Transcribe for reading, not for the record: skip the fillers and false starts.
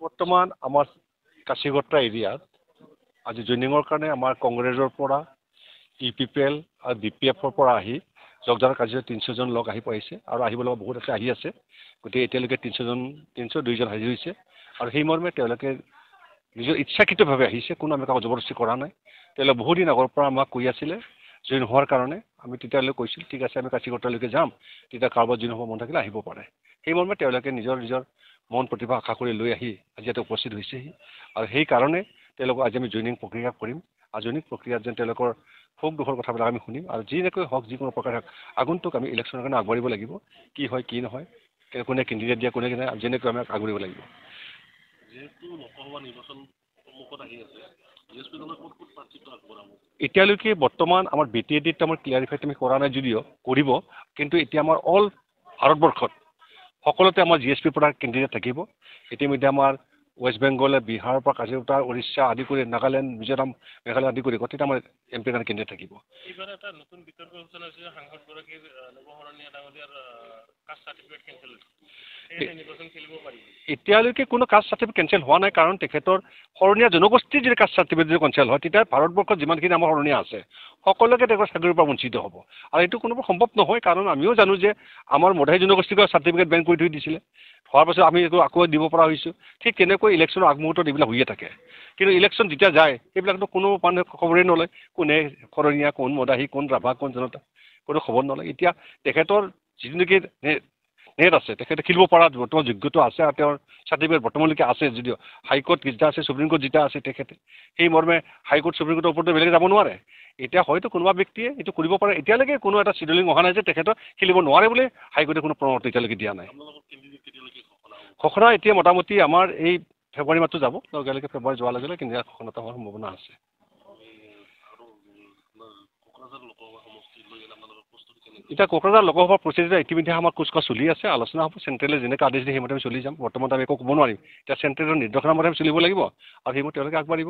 বৰ্তমান আমাৰ কাশীগত্ৰা এৰিয়াত আজি জইনিঙৰ কাৰণে আমাৰ কংগ্ৰেছৰ পৰা UPPL আৰু DPFৰ পৰা আহি যোগদানৰ কাৰ্যত 300 জন লোক আহি পাইছে আৰু আহিব লগা বহুত আছে আহি আছে গতিকে এতিয়ালৈকে 302 জন হাজিৰ হৈছে আৰু সেই মৰ্মে তেওঁলোকে নিজৰ ইচ্ছাকৃতভাৱে আহিছে কোনো আমি কাকো জবৰদস্তি কৰা নাই তেওঁলোকে বহুত দিন আগৰ পৰা আমাক কৈ আছিলে জইন হোৱাৰ কাৰণে আমি তেতিয়ালৈ কৈছিল ঠিক আছে আমি কাশীগত্ৰালৈকে যাম তেতিয়া কাৰোবাৰ জইন হ'ব মন থাকিলে আহিব পাৰে সেই মৰ্মে তেওঁলোকে নিজৰ মন প্ৰতিভা আশা কৰি লৈ আহি আজি ইয়াতে উপস্থিত হৈছেহি আৰু সেই কাৰণে তেওঁলোকক আজি আমি জইনিং প্ৰক্ৰিয়া কৰিম আৰু জইনিং প্ৰক্ৰিয়াত যেন তেওঁলোকৰ সুখ দুখৰ কথাবিলাক আমি শুনিম আৰু যেনেকৈ হওক যিকোনো প্ৰকাৰে হওক আগন্তুক আমি ইলেকশ্যনৰ কাৰণে আগবাঢ়িব লাগিব কি হয় কি নহয় কোনে কেণ্ডিডেট দিয়া কোনে কেনে যেনেকৈ আমি আগবাঢ়িব লাগিব যেহেতু লোকসভা নিৰ্বাচন সন্মুখত আহি আছে এতিয়ালৈকে বৰ্তমান আমাৰ BTADত আমাৰ ক্লিয়াৰিফাইড আমি কৰা নাই যদিও কৰিব কিন্তু এতিয়া আমাৰ অল ভাৰতবৰ্ষত সকলোতে আমাৰ GSPৰ পৰা কেণ্ডিডেট থাকিব ইতিমধ্যে আমাৰ ৱেষ্ট বেংগল বিহাৰৰ পৰা কাশীগত্ৰা উৰিষ্যা আদি কৰি নাগালেণ্ড মিজোৰাম মেঘালয় আদি কৰি গোটেইটা আমাৰ MP কাৰণে কেণ্ডিডেট থাকিব এইবাৰ এটা নতুন বিতৰ্ক আলোচনা হৈছে সাংসদগৰাকীৰ নৱশৰণীয়া ডাঙৰীয়াৰ কাষ্ট চাৰ্টিফিকেট কেনচেল হৈছে নিৰ্বাচন খেলিব পাৰিব এতিয়ালৈকে কোনো কাষ্ট চাৰ্টিফিকেট কেনচেল হোৱা নাই কাৰণ তেখেতৰ শৰণীয়া জনগোষ্ঠীৰ যদি কাষ্ট চাৰ্টিফিকেট যদি কেনচেল হয় তেতিয়া ভাৰতবৰ্ষত যিমানখিনি আমাৰ শৰণীয়া আছে সকলোকে তেখেতৰ চাকৰিৰ পৰা বঞ্চিত হ'ব আৰু এইটো কোনো সম্ভৱ নহয় কাৰণ আমিও জানো যে আমাৰ মধাই জনগোষ্ঠীক চাৰ্টিফিকেট বেন কৰি থৈ দিছিলে হোৱাৰ পাছত আমি এইটো আকৌ দিব পৰা হৈছোঁ ঠিক তেনেকৈ ইলেকশ্যনৰ আগমুহূৰ্তত এইবিলাক হৈয়ে থাকে কিন্তু ইলেকশ্যন যেতিয়া যায় সেইবিলাকতো কোনো মানুহে খবৰেই নলয় কোনে শৰণীয়া কোন মদাহী কোন ৰাভা কোন জনতা কোনো খবৰ নলয় এতিয়া তেখেতৰ যিটো নেকি নেট আছে তেখেতে খেলিব পৰা বৰ্তমান যোগ্যতা আছে আৰু তেওঁৰ চাৰ্টিফিকেট বৰ্তমানলৈকে আছে যদিও হাইকোৰ্ট যেতিয়া আছে সুপ্ৰিম কোৰ্ট যেতিয়া আছে তেখেতে সেই মৰ্মে হাইকোৰ্ট সুপ্ৰিম কোৰ্টৰ ওপৰতো বেলেগে যাব নোৱাৰে এতিয়া হয়তো কোনোবা ব্যক্তিয়ে এইটো কৰিব পাৰে এতিয়ালৈকে কোনো এটা চিডুলিং অহা নাই যে তেখেতৰ খেলিব নোৱাৰে বুলি হাইকোৰ্টে কোনো পৰামৰ্শ এতিয়ালৈকে দিয়া নাই ঘোষণা এতিয়া মোটামুটি আমাৰ এই ফেব্ৰুৱাৰী মাহটো যাব লগে ফেব্ৰুৱাৰী যোৱাৰ লগে লগে কেন্দ্ৰীয় ঘোষণা হোৱাৰ সম্ভাৱনা আছে এতিয়া কোকৰাঝাৰ লোকসভাৰ প্ৰস্তুতি ইতিমধ্যে আমাৰ কুচকাৱাজ চলি আছে আলোচনা হ'ব চেণ্ট্ৰেলে যেনেকৈ আদেশ দিয়ে সেইমতে আমি চলি যাম বৰ্তমান আমি একো ক'ব নোৱাৰিম এতিয়া চেণ্ট্ৰেলৰ নিৰ্দেশনামতে চলিব লাগিব আৰু সেইমতে তেওঁলোকে আগবাঢ়িব